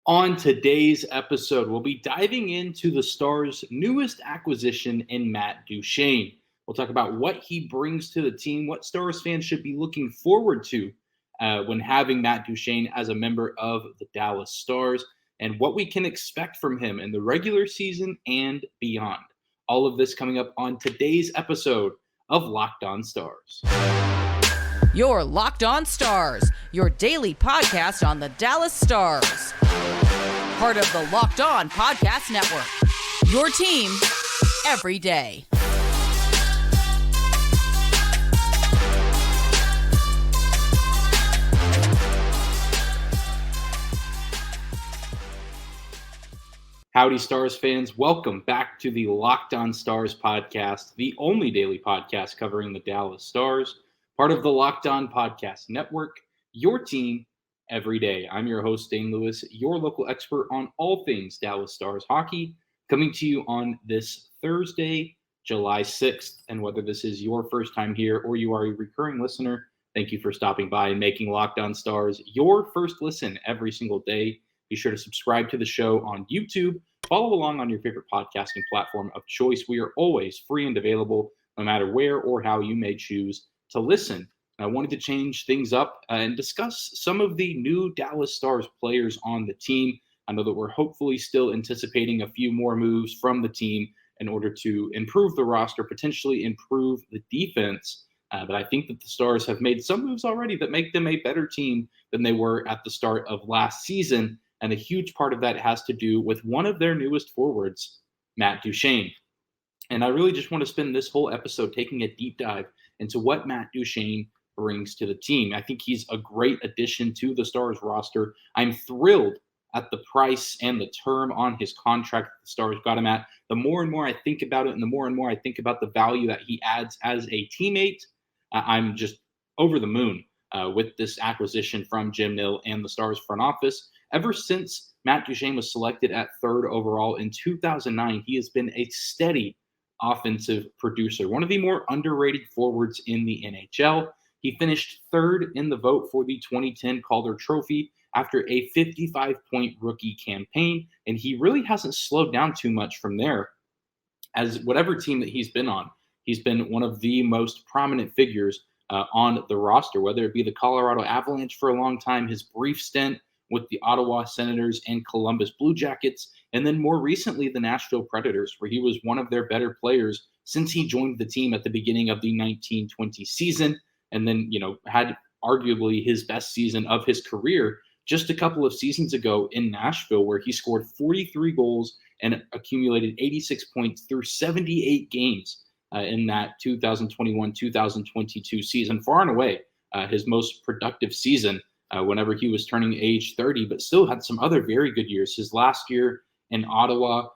On today's episode, we'll be diving into the Stars' newest acquisition in Matt Duchene. We'll talk about what he brings to the team, what Stars fans should be looking forward to when having Matt Duchene as a member of the Dallas Stars, and what we can expect from him in the regular season and beyond. All of this coming up on today's episode of Locked On Stars. Your Locked On Stars, your daily podcast on the Dallas Stars. Part of the Locked On Podcast Network. Your team every day. Howdy, Stars fans. Welcome back to the Locked On Stars podcast, the only daily podcast covering the Dallas Stars. Part of the Locked On Podcast Network, your team every day. I'm your host, Dane Lewis, your local expert on all things Dallas Stars hockey, coming to you on this Thursday, July 6th. And whether this is your first time here or you are a recurring listener, thank you for stopping by and making Locked On Stars your first listen every single day. Be sure to subscribe to the show on YouTube. Follow along on your favorite podcasting platform of choice. We are always free and available, no matter where or how you may choose to listen. I wanted to change things up and discuss some of the new Dallas Stars players on the team. I know that we're hopefully still anticipating a few more moves from the team in order to improve the roster, potentially improve the defense. But I think that the Stars have made some moves already that make them a better team than they were at the start of last season. And a huge part of that has to do with one of their newest forwards, Matt Duchene. And I really just want to spend this whole episode taking a deep dive into what Matt Duchene brings to the team. I think he's a great addition to the Stars roster. I'm thrilled at the price and the term on his contract that the Stars got him at. The more and more I think about it, and the more and more I think about the value that he adds as a teammate, I'm just over the moon with this acquisition from Jim Nill and the Stars front office. Ever since Matt Duchene was selected at third overall in 2009, he has been a steady offensive producer, one of the more underrated forwards in the NHL. He finished third in the vote for the 2010 Calder Trophy after a 55-point rookie campaign, and he really hasn't slowed down too much from there. As whatever team that he's been on, he's been one of the most prominent figures on the roster, whether it be the Colorado Avalanche for a long time, his brief stint with the Ottawa Senators and Columbus Blue Jackets, and then more recently the Nashville Predators, where he was one of their better players since he joined the team at the beginning of the 1920 season, and then, had arguably his best season of his career just a couple of seasons ago in Nashville, where he scored 43 goals and accumulated 86 points through 78 games in that 2021-2022 season, far and away his most productive season whenever he was turning age 30, but still had some other very good years. His last year in Ottawa,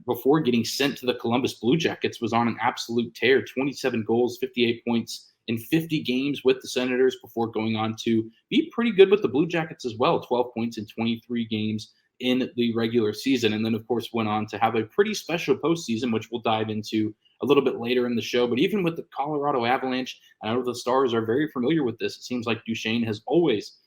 before getting sent to the Columbus Blue Jackets, was on an absolute tear, 27 goals, 58 points in 50 games with the Senators before going on to be pretty good with the Blue Jackets as well, 12 points in 23 games in the regular season. And then, of course, went on to have a pretty special postseason, which we'll dive into a little bit later in the show. But even with the Colorado Avalanche, I know the Stars are very familiar with this. It seems like Duchene has always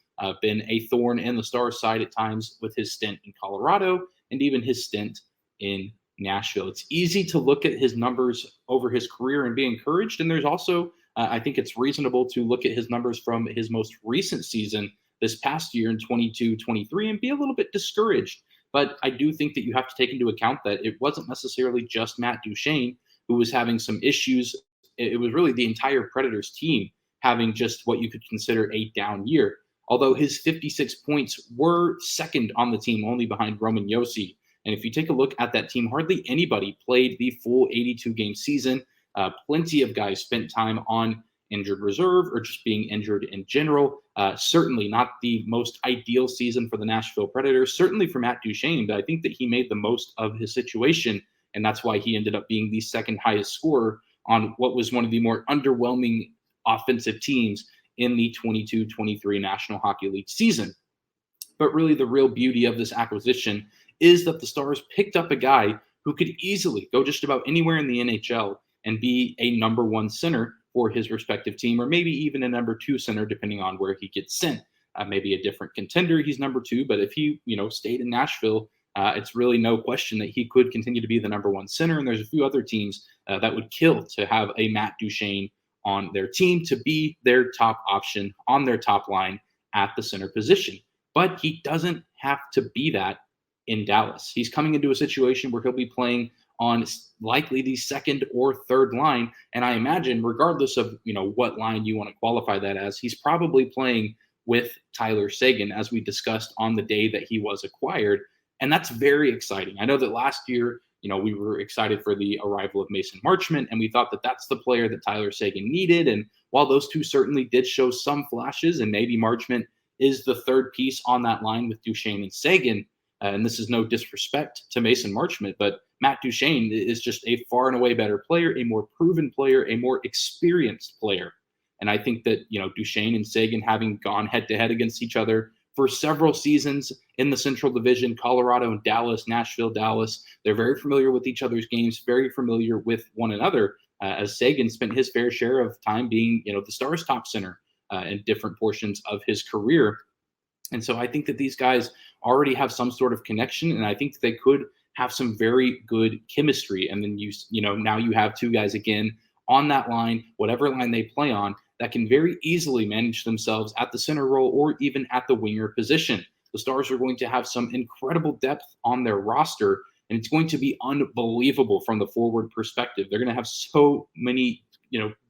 been a thorn in the Stars' side at times with his stint in Colorado and even his stint in Nashville. It's easy to look at his numbers over his career and be encouraged. And there's also, I think it's reasonable to look at his numbers from his most recent season this past year in 22-23 and be a little bit discouraged. But I do think that you have to take into account that it wasn't necessarily just Matt Duchene who was having some issues. It was really the entire Predators team having just what you could consider a down year. Although his 56 points were second on the team, only behind Roman Josi. And if you take a look at that team, hardly anybody played the full 82-game season. Plenty of guys spent time on injured reserve or just being injured in general. Certainly not the most ideal season for the Nashville Predators, certainly for Matt Duchene, but I think that he made the most of his situation, and that's why he ended up being the second highest scorer on what was one of the more underwhelming offensive teams in the 22-23 National Hockey League season. But really the real beauty of this acquisition is that the Stars picked up a guy who could easily go just about anywhere in the NHL and be a number one center for his respective team, or maybe even a number two center, depending on where he gets sent. maybe a different contender, he's number 2. But if he, stayed in Nashville, it's really no question that he could continue to be the number 1 center. And there's a few other teams that would kill to have a Matt Duchene on their team to be their top option on their top line at the center position. But he doesn't have to be that in Dallas. He's coming into a situation where he'll be playing on likely the second or third line. And I imagine, regardless of, what line you want to qualify that as, he's probably playing with Tyler Seguin, as we discussed on the day that he was acquired. And that's very exciting. I know that last year, we were excited for the arrival of Mason Marchment, and we thought that that's the player that Tyler Seguin needed. And while those two certainly did show some flashes, and maybe Marchment is the third piece on that line with Duchene and Seguin, and this is no disrespect to Mason Marchment, but Matt Duchene is just a far and away better player, a more proven player, a more experienced player. And I think that, Duchene and Seguin, having gone head-to-head against each other for several seasons in the Central Division, Colorado and Dallas, Nashville, Dallas, they're very familiar with each other's games, very familiar with one another, as Seguin spent his fair share of time being, the Stars' top center in different portions of his career. And so I think that these guys already have some sort of connection, and I think that they could have some very good chemistry. And then now you have two guys again on that line, whatever line they play on, that can very easily manage themselves at the center role or even at the winger position. The Stars are going to have some incredible depth on their roster, and it's going to be unbelievable from the forward perspective. They're going to have so many,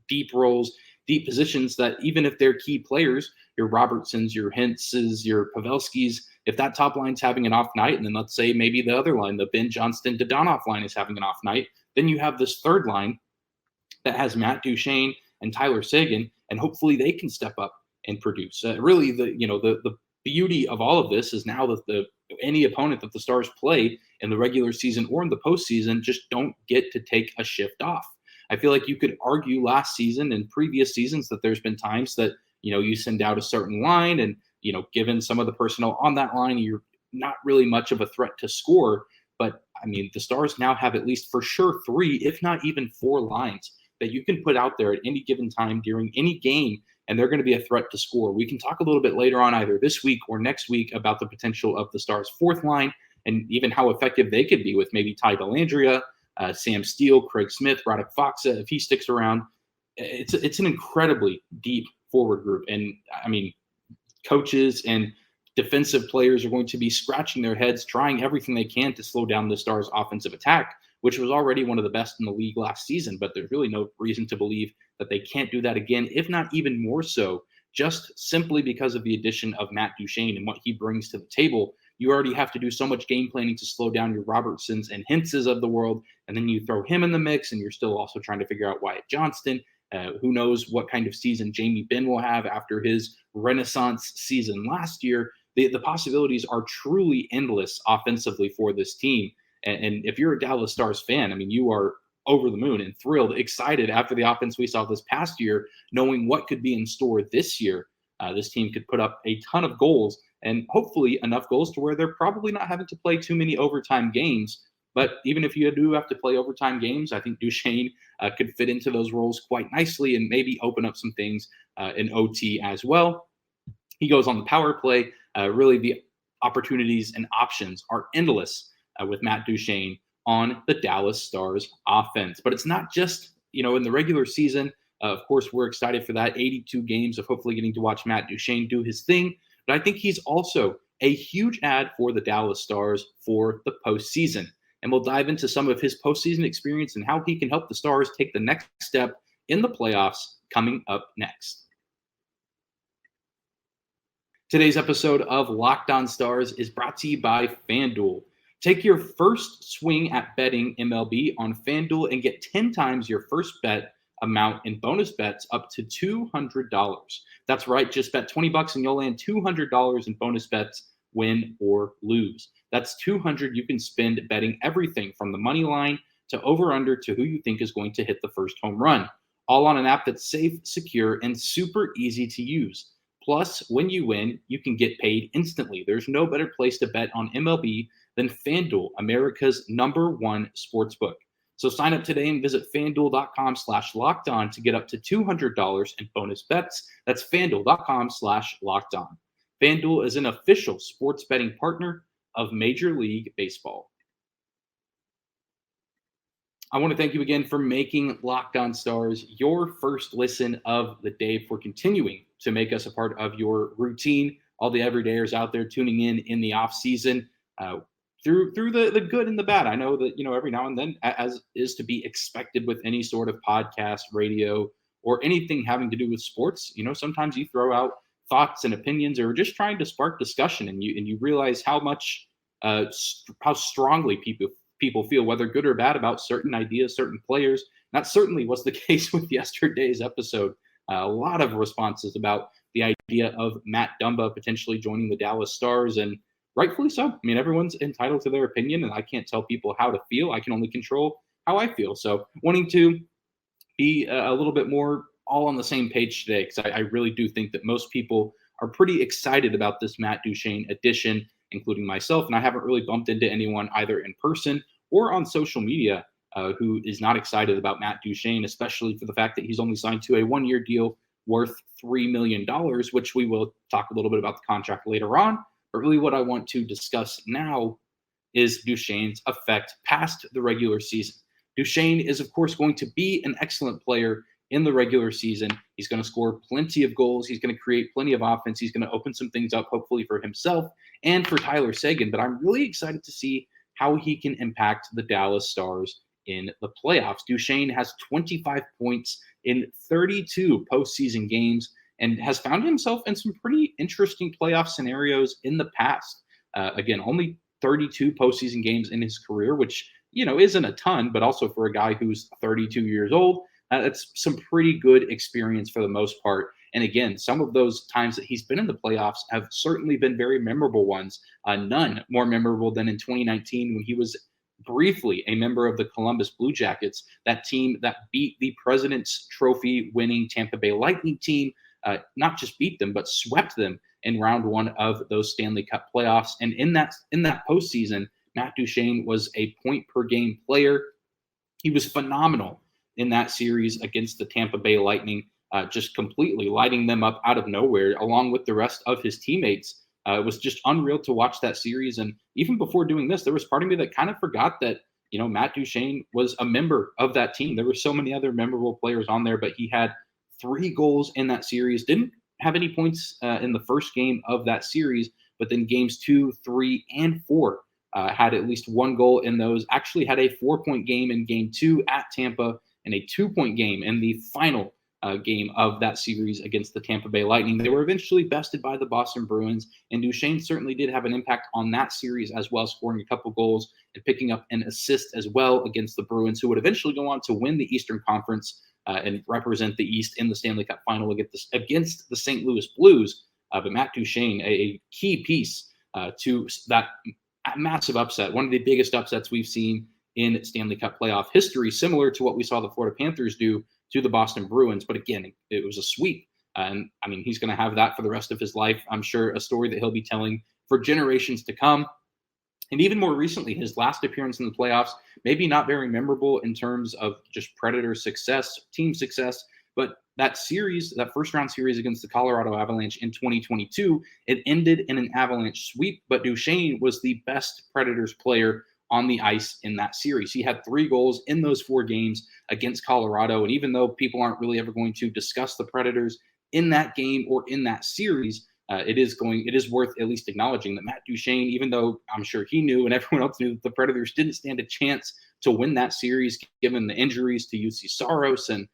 deep roles, deep positions, that even if they're key players, your Robertsons, your Hentzes, your Pavelskis, if that top line's having an off night, and then let's say maybe the other line, the Ben Johnston-Dodonoff line, is having an off night, then you have this third line that has Matt Duchene and Tyler Seguin, and hopefully they can step up and produce. Really, the beauty of all of this is now that any opponent that the Stars play in the regular season or in the postseason just don't get to take a shift off. I feel like you could argue last season and previous seasons that there's been times that, you send out a certain line and, given some of the personnel on that line, you're not really much of a threat to score. But I mean, the Stars now have at least for sure 3, if not even 4 lines that you can put out there at any given time during any game, and they're going to be a threat to score. We can talk a little bit later on, either this week or next week, about the potential of the Stars' fourth line and even how effective they could be with maybe Ty Dellandrea, Sam Steele, Craig Smith, Radek Faksa, if he sticks around. It's an incredibly deep forward group. And I mean, coaches and defensive players are going to be scratching their heads, trying everything they can to slow down the Stars' offensive attack, which was already one of the best in the league last season. But there's really no reason to believe that they can't do that again, if not even more so, just simply because of the addition of Matt Duchene and what he brings to the table. You already have to do so much game planning to slow down your Robertsons and Hentzes of the world, and then you throw him in the mix, and you're still also trying to figure out Wyatt Johnston. Who knows what kind of season Jamie Benn will have after his Renaissance season last year. The possibilities are truly endless offensively for this team. And if you're a Dallas Stars fan, I mean, you are over the moon and thrilled, excited after the offense we saw this past year, knowing what could be in store this year. This team could put up a ton of goals, and hopefully enough goals to where they're probably not having to play too many overtime games. But even if you do have to play overtime games, I think Duchene could fit into those roles quite nicely and maybe open up some things in OT as well. He goes on the power play. Really, the opportunities and options are endless with Matt Duchene on the Dallas Stars offense. But it's not just, in the regular season. Of course, we're excited for that 82 games of hopefully getting to watch Matt Duchene do his thing. But I think he's also a huge add for the Dallas Stars for the postseason. And we'll dive into some of his postseason experience and how he can help the Stars take the next step in the playoffs coming up next. Today's episode of Locked On Stars is brought to you by FanDuel. Take your first swing at betting MLB on FanDuel and get 10 times your first bet amount in bonus bets up to $200. That's right, just bet $20 and you'll land $200 in bonus bets, win or lose. That's $200 you can spend betting everything from the money line to over-under to who you think is going to hit the first home run, all on an app that's safe, secure, and super easy to use. Plus, when you win, you can get paid instantly. There's no better place to bet on MLB than FanDuel, America's #1 sportsbook. So sign up today and visit FanDuel.com/lockedon to get up to $200 in bonus bets. That's FanDuel.com/lockedon. FanDuel is an official sports betting partner of Major League Baseball. I want to thank you again for making Locked On Stars your first listen of the day, for continuing to make us a part of your routine. All the everydayers out there tuning in the off season, through the good and the bad. I know that every now and then, as is to be expected with any sort of podcast, radio, or anything having to do with sports, sometimes you throw out thoughts and opinions, or just trying to spark discussion, and you realize how much how strongly people feel, whether good or bad, about certain ideas, certain players. That certainly was the case with yesterday's episode. A lot of responses about the idea of Matt Dumba potentially joining the Dallas Stars, and rightfully so. I mean, everyone's entitled to their opinion, and I can't tell people how to feel. I can only control how I feel. So wanting to be a little bit more all on the same page today, because I really do think that most people are pretty excited about this Matt Duchene addition, including myself. And I haven't really bumped into anyone either in person or on social media who is not excited about Matt Duchene, especially for the fact that he's only signed to a one-year deal worth $3 million, which we will talk a little bit about the contract later on. But really what I want to discuss now is Duchene's effect past the regular season. Duchene is, of course, going to be an excellent player in the regular season. He's going to score plenty of goals. He's going to create plenty of offense. He's going to open some things up, hopefully, for himself and for Tyler Seguin. But I'm really excited to see how he can impact the Dallas Stars in the playoffs. Duchene has 25 points in 32 postseason games and has found himself in some pretty interesting playoff scenarios in the past. Again, only 32 postseason games in his career, which, isn't a ton, but also for a guy who's 32 years old, that's some pretty good experience for the most part. And again, some of those times that he's been in the playoffs have certainly been very memorable ones. None more memorable than in 2019 when he was briefly a member of the Columbus Blue Jackets, that team that beat the President's Trophy winning Tampa Bay Lightning team. Not just beat them, but swept them in round one of those Stanley Cup playoffs. And in that postseason, Matt Duchene was a point per game player. He was phenomenal in that series against the Tampa Bay Lightning, just completely lighting them up out of nowhere, along with the rest of his teammates. It was just unreal to watch that series. And even before doing this, there was part of me that kind of forgot that, Matt Duchene was a member of that team. There were so many other memorable players on there, but he had 3 goals in that series. Didn't have any points in the first game of that series, but then games 2, 3, and 4 had at least 1 goal in those. Actually had a 4-point game in game 2 at Tampa and a 2-point game in the final game of that series against the Tampa Bay Lightning. They were eventually bested by the Boston Bruins, and Duchene certainly did have an impact on that series as well, scoring a couple goals and picking up an assist as well against the Bruins, who would eventually go on to win the Eastern Conference and represent the East in the Stanley Cup final against the St. Louis Blues. But Matt Duchene, a key piece to that massive upset, one of the biggest upsets we've seen in Stanley Cup playoff history, similar to what we saw the Florida Panthers do to the Boston Bruins. But again, it was a sweep. And I mean, he's going to have that for the rest of his life. I'm sure a story that he'll be telling for generations to come. And even more recently, his last appearance in the playoffs, maybe not very memorable in terms of just Predator success, team success, but that series, that first round series against the Colorado Avalanche in 2022, it ended in an Avalanche sweep, but Duchene was the best Predators player on the ice in that series. He had 3 goals in those 4 games against Colorado. And even though people aren't really ever going to discuss the Predators in that game or in that series, it is worth at least acknowledging that Matt Duchene, even though I'm sure he knew and everyone else knew that the Predators didn't stand a chance to win that series, given the injuries to UC Saros and,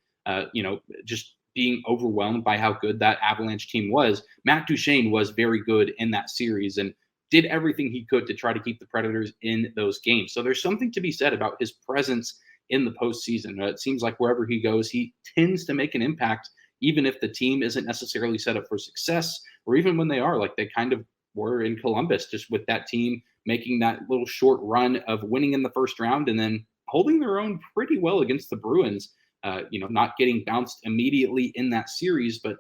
just being overwhelmed by how good that Avalanche team was, Matt Duchene was very good in that series and did everything he could to try to keep the Predators in those games. So there's something to be said about his presence in the postseason. It seems like wherever he goes, he tends to make an impact, even if the team isn't necessarily set up for success, or even when they are, like they kind of were in Columbus, just with that team making that little short run of winning in the first round and then holding their own pretty well against the Bruins, not getting bounced immediately in that series, but,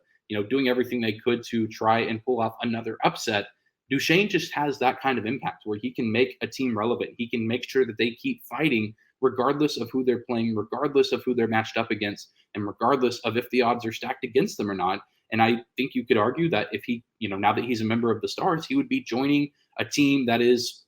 doing everything they could to try and pull off another upset. Duchene just has that kind of impact where he can make a team relevant. He can make sure that they keep fighting regardless of who they're playing, regardless of who they're matched up against, and regardless of if the odds are stacked against them or not. And I think you could argue that if he, now that he's a member of the Stars, he would be joining a team that is,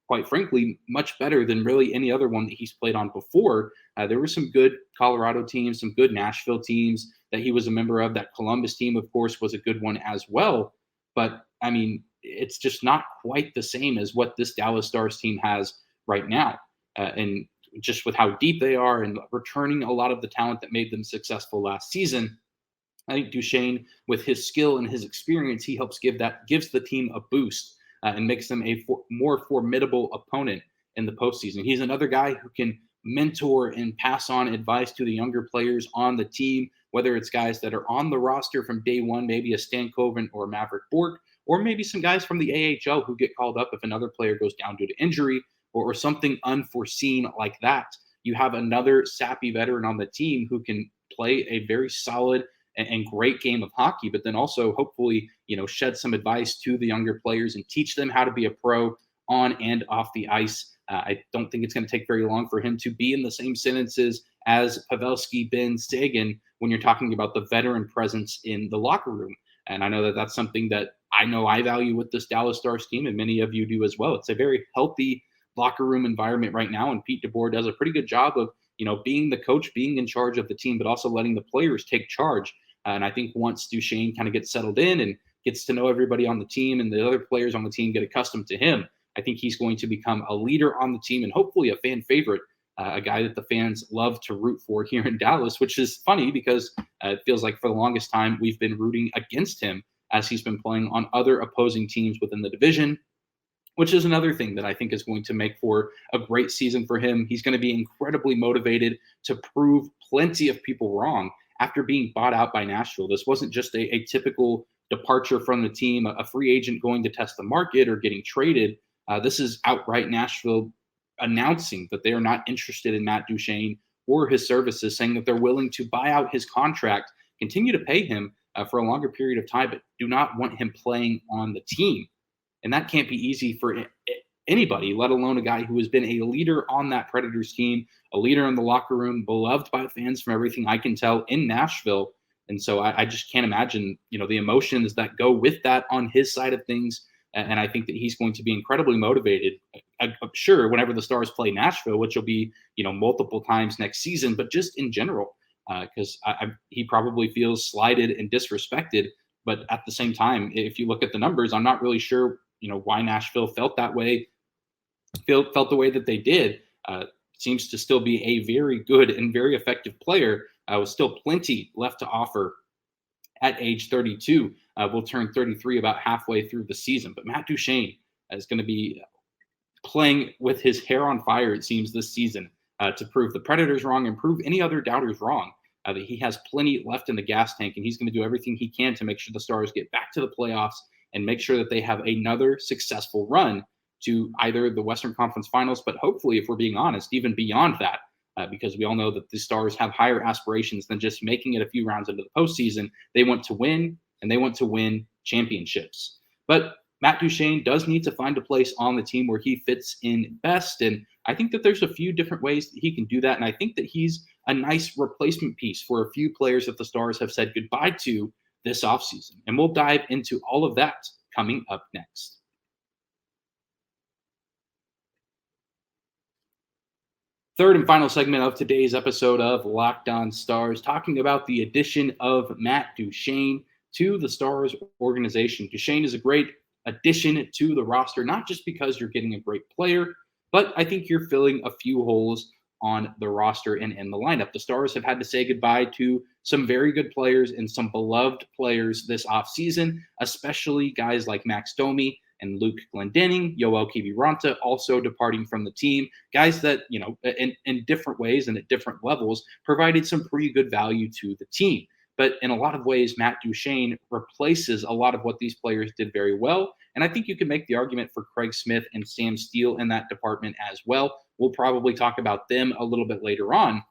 quite frankly, much better than really any other one that he's played on before. There were some good Colorado teams, some good Nashville teams that he was a member of. That Columbus team, of course, was a good one as well. But I mean, it's just not quite the same as what this Dallas Stars team has right now. And just with how deep they are and returning a lot of the talent that made them successful last season, I think Duchene, with his skill and his experience, he helps gives the team a boost and makes them a more formidable opponent in the postseason. He's another guy who can mentor and pass on advice to the younger players on the team, whether it's guys that are on the roster from day one, maybe a Stan Coven or Maverick Bork, or maybe some guys from the AHL who get called up if another player goes down due to injury or something unforeseen like that. You have another sappy veteran on the team who can play a very solid and great game of hockey, but then also hopefully, shed some advice to the younger players and teach them how to be a pro on and off the ice. I don't think it's going to take very long for him to be in the same sentences as Pavelski, Benn, Sagan when you're talking about the veteran presence in the locker room. And I know that that's something that I know I value with this Dallas Stars team, and many of you do as well. It's a very healthy locker room environment right now, and Pete DeBoer does a pretty good job of, being the coach, being in charge of the team, but also letting the players take charge. And I think once Duchene kind of gets settled in and gets to know everybody on the team and the other players on the team get accustomed to him, I think he's going to become a leader on the team and hopefully a fan favorite, a guy that the fans love to root for here in Dallas, which is funny because it feels like for the longest time we've been rooting against him as he's been playing on other opposing teams within the division, which is another thing that I think is going to make for a great season for him. He's going to be incredibly motivated to prove plenty of people wrong after being bought out by Nashville. This wasn't just a typical departure from the team, a free agent going to test the market or getting traded. This is outright Nashville announcing that they are not interested in Matt Duchene or his services, saying that they're willing to buy out his contract, continue to pay him for a longer period of time, but do not want him playing on the team. And that can't be easy for anybody, let alone a guy who has been a leader on that Predators team, a leader in the locker room, beloved by fans from everything I can tell in Nashville. And so I just can't imagine, the emotions that go with that on his side of things. And I think that he's going to be incredibly motivated. I'm sure whenever the Stars play Nashville, which will be, multiple times next season, but just in general, because he probably feels slighted and disrespected. But at the same time, if you look at the numbers, I'm not really sure, why Nashville felt that way, felt the way that they did. Seems to still be a very good and very effective player with still plenty left to offer at age 32. Will turn 33 about halfway through the season. But Matt Duchene is going to be playing with his hair on fire, it seems, this season to prove the Predators wrong and prove any other doubters wrong. That he has plenty left in the gas tank, and he's going to do everything he can to make sure the Stars get back to the playoffs and make sure that they have another successful run to either the Western Conference Finals, but hopefully, if we're being honest, even beyond that, because we all know that the Stars have higher aspirations than just making it a few rounds into the postseason. They want to win, and they want to win championships. But Matt Duchene does need to find a place on the team where he fits in best, and I think that there's a few different ways that he can do that, and I think that he's a nice replacement piece for a few players that the Stars have said goodbye to this offseason. And we'll dive into all of that coming up next. Third and final segment of today's episode of Locked On Stars, talking about the addition of Matt Duchene to the Stars organization. Duchene is a great addition to the roster, not just because you're getting a great player, but I think you're filling a few holes on the roster and in the lineup. The Stars have had to say goodbye to some very good players and some beloved players this offseason, especially guys like Max Domi and Luke Glendening, Yoel Kiviranta also departing from the team. Guys that, in different ways and at different levels provided some pretty good value to the team. But in a lot of ways, Matt Duchene replaces a lot of what these players did very well. And I think you can make the argument for Craig Smith and Sam Steele in that department as well. We'll probably talk about them a little bit later on.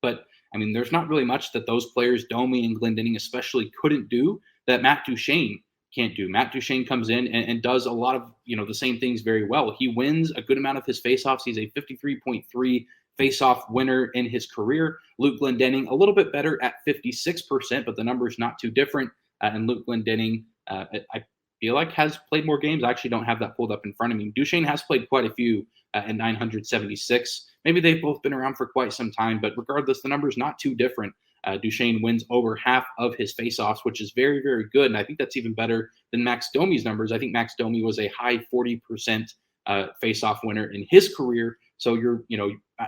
But, there's not really much that those players, Domi and Glendening especially, couldn't do that Matt Duchene can't do. Matt Duchene comes in and does a lot of, the same things very well. He wins a good amount of his faceoffs. He's a 53.3 faceoff winner in his career. Luke Glendening a little bit better at 56%, but the number is not too different. and Luke Glendening, I feel like has played more games. I actually don't have that pulled up in front of me. Duchene has played quite a few at 976. Maybe they've both been around for quite some time, but regardless, the number's not too different. Duchene wins over half of his faceoffs, which is very, very good. And I think that's even better than Max Domi's numbers. I think Max Domi was a high 40% faceoff winner in his career. So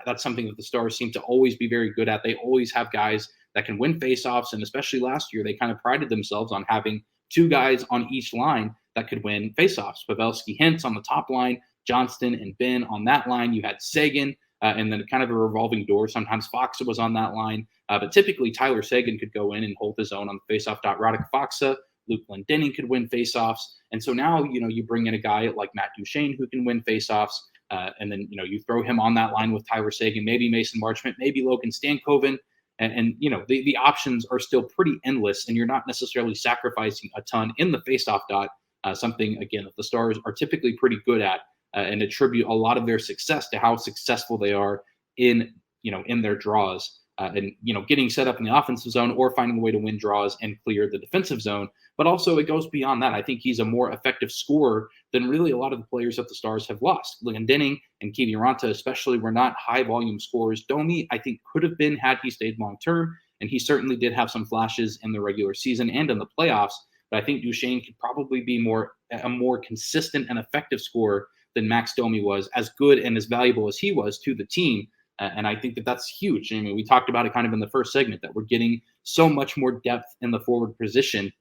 that's something that the Stars seem to always be very good at. They always have guys that can win faceoffs. And especially last year, they kind of prided themselves on having two guys on each line that could win faceoffs. Pavelski, Hintz on the top line, Johnston and Ben on that line. You had Sagan, and then kind of a revolving door. Sometimes Faksa was on that line. But typically, Tyler Sagan could go in and hold his own on the faceoff dot. Radek Faksa, Luke Glendening could win faceoffs. And so now, you bring in a guy like Matt Duchene who can win faceoffs. And then, you throw him on that line with Tyler Sagan, maybe Mason Marchment, maybe Logan Stankoven. And the options are still pretty endless, and you're not necessarily sacrificing a ton in the faceoff dot, something, again, that the Stars are typically pretty good at, and attribute a lot of their success to how successful they are in their draws. And getting set up in the offensive zone or finding a way to win draws and clear the defensive zone. But also it goes beyond that. I think he's a more effective scorer than really a lot of the players that the Stars have lost. Glendening and Kiviranta especially were not high volume scorers. Domi, I think, could have been had he stayed long term, and he certainly did have some flashes in the regular season and in the playoffs. But I think Duchene could probably be a more consistent and effective scorer than Max Domi was, as good and as valuable as he was to the team. And I think that that's huge. I mean, we talked about it kind of in the first segment, that we're getting so much more depth in the forward position.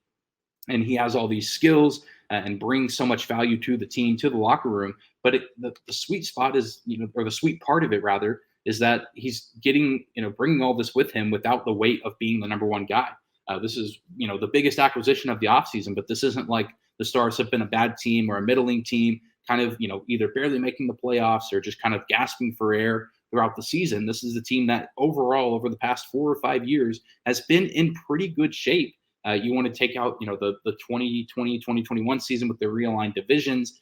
And he has all these skills and brings so much value to the team, to the locker room. But the sweet spot is, or the sweet part of it, rather, is that he's getting, bringing all this with him without the weight of being the number one guy. This is, the biggest acquisition of the offseason, but this isn't like the Stars have been a bad team or a middling team, kind of, either barely making the playoffs or just kind of gasping for air throughout the season. This is a team that overall over the past 4 or 5 years has been in pretty good shape. You want to take out, the 2020, 2021 season with the realigned divisions.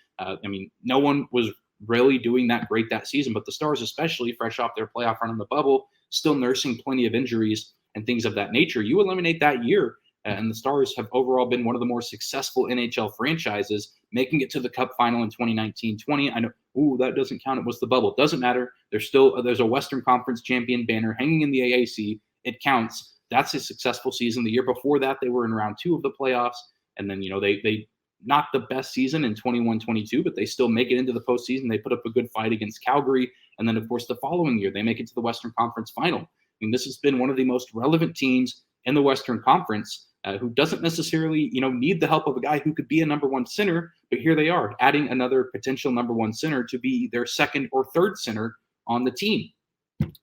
No one was really doing that great that season, but the Stars, especially fresh off their playoff run in the bubble, still nursing plenty of injuries and things of that nature. You eliminate that year, and the Stars have overall been one of the more successful NHL franchises, making it to the Cup final in 2019-20. I know, that doesn't count. It was the bubble. Doesn't matter. There's a Western Conference champion banner hanging in the AAC. It counts. That's a successful season. The year before that, they were in round 2 of the playoffs. And then, they not the best season in 21-22, but they still make it into the postseason. They put up a good fight against Calgary. And then, of course, the following year, they make it to the Western Conference final. This has been one of the most relevant teams in the Western Conference, who doesn't necessarily, need the help of a guy who could be a number one center. But here they are, adding another potential number one center to be their second or third center on the team.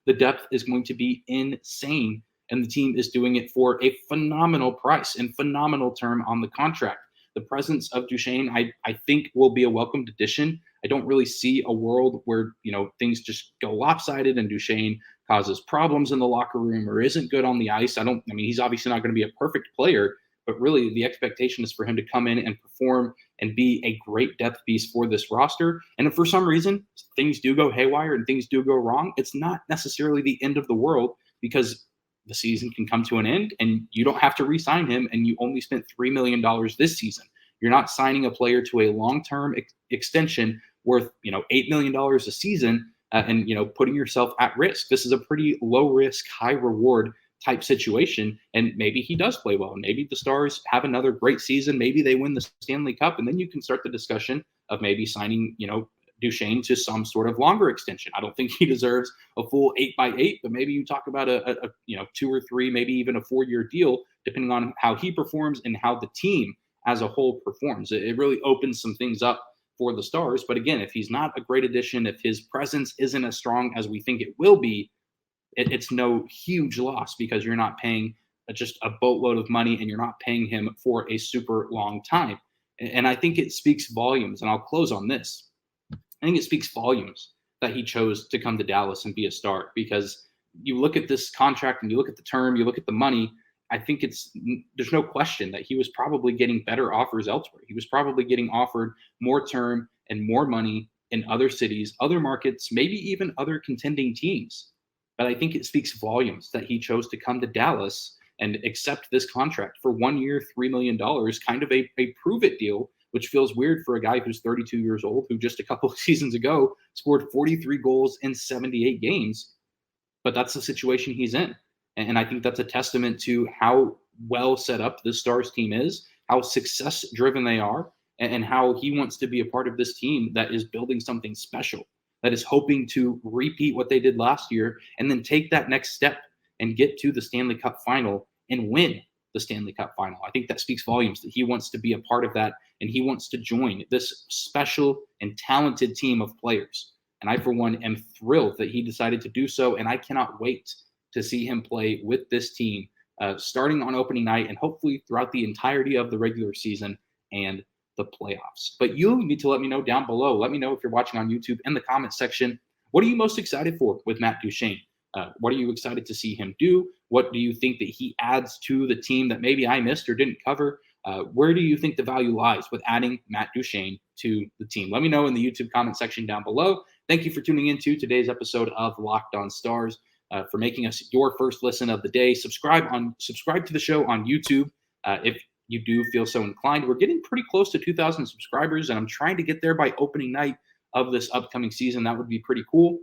The depth is going to be insane, and the team is doing it for a phenomenal price and phenomenal term on the contract. The presence of Duchene, I think, will be a welcomed addition. I don't really see a world where, things just go lopsided and Duchene causes problems in the locker room or isn't good on the ice. He's obviously not going to be a perfect player, but really the expectation is for him to come in and perform and be a great depth piece for this roster. And if for some reason things do go haywire and things do go wrong, it's not necessarily the end of the world, because the season can come to an end and you don't have to re-sign him, and you only spent $3 million this season. You're not signing a player to a long-term extension worth, $8 million a season and putting yourself at risk. This is a pretty low risk, high reward type situation. And maybe he does play well. Maybe the Stars have another great season. Maybe they win the Stanley Cup, and then you can start the discussion of maybe signing, Duchene to some sort of longer extension. I don't think he deserves a full 8x8, but maybe you talk about a 2 or 3, maybe even a 4-year deal, depending on how he performs and how the team as a whole performs. It really opens some things up for the Stars. But again, if he's not a great addition, if his presence isn't as strong as we think it will be, it's no huge loss, because you're not paying just a boatload of money and you're not paying him for a super long time. And I think it speaks volumes, and I'll close on this. I think it speaks volumes that he chose to come to Dallas and be a Star, because you look at this contract and you look at the term, you look at the money. I think there's no question that he was probably getting better offers elsewhere. He was probably getting offered more term and more money in other cities, other markets, maybe even other contending teams. But I think it speaks volumes that he chose to come to Dallas and accept this contract for 1 year, $3 million, kind of a prove-it deal, which feels weird for a guy who's 32 years old, who just a couple of seasons ago scored 43 goals in 78 games. But that's the situation he's in. And I think that's a testament to how well set up this Stars team is, how success-driven they are, and how he wants to be a part of this team that is building something special, that is hoping to repeat what they did last year and then take that next step and get to the Stanley Cup final and win the Stanley Cup final. I think that speaks volumes that he wants to be a part of that, and he wants to join this special and talented team of players. And I, for one, am thrilled that he decided to do so, and I cannot wait to see him play with this team starting on opening night and hopefully throughout the entirety of the regular season and the playoffs. But you need to let me know down below. Let me know if you're watching on YouTube in the comment section. What are you most excited for with Matt Duchene? What are you excited to see him do? What do you think that he adds to the team that maybe I missed or didn't cover? Where do you think the value lies with adding Matt Duchene to the team? Let me know in the YouTube comment section down below. Thank you for tuning into today's episode of Locked On Stars, for making us your first listen of the day. Subscribe to the show on YouTube if you do feel so inclined. We're getting pretty close to 2,000 subscribers, and I'm trying to get there by opening night of this upcoming season. That would be pretty cool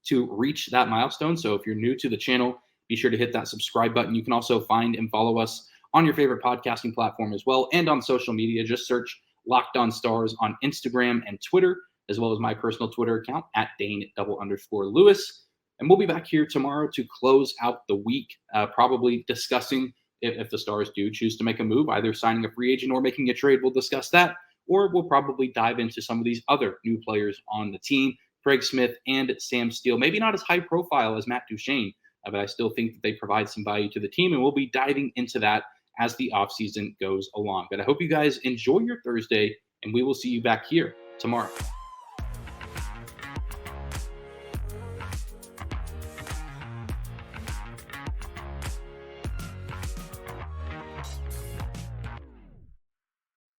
to reach that milestone. So if you're new to the channel, be sure to hit that subscribe button. You can also find and follow us on your favorite podcasting platform as well, and on social media. Just search Locked On Stars on Instagram and Twitter, as well as my personal Twitter account at Dane_Lewis. And we'll be back here tomorrow to close out the week, probably discussing if the Stars do choose to make a move, either signing a free agent or making a trade. We'll discuss that, or we'll probably dive into some of these other new players on the team, Craig Smith and Sam Steele. Maybe not as high profile as Matt Duchene, but I still think that they provide some value to the team, and we'll be diving into that as the offseason goes along. But I hope you guys enjoy your Thursday, and we will see you back here tomorrow.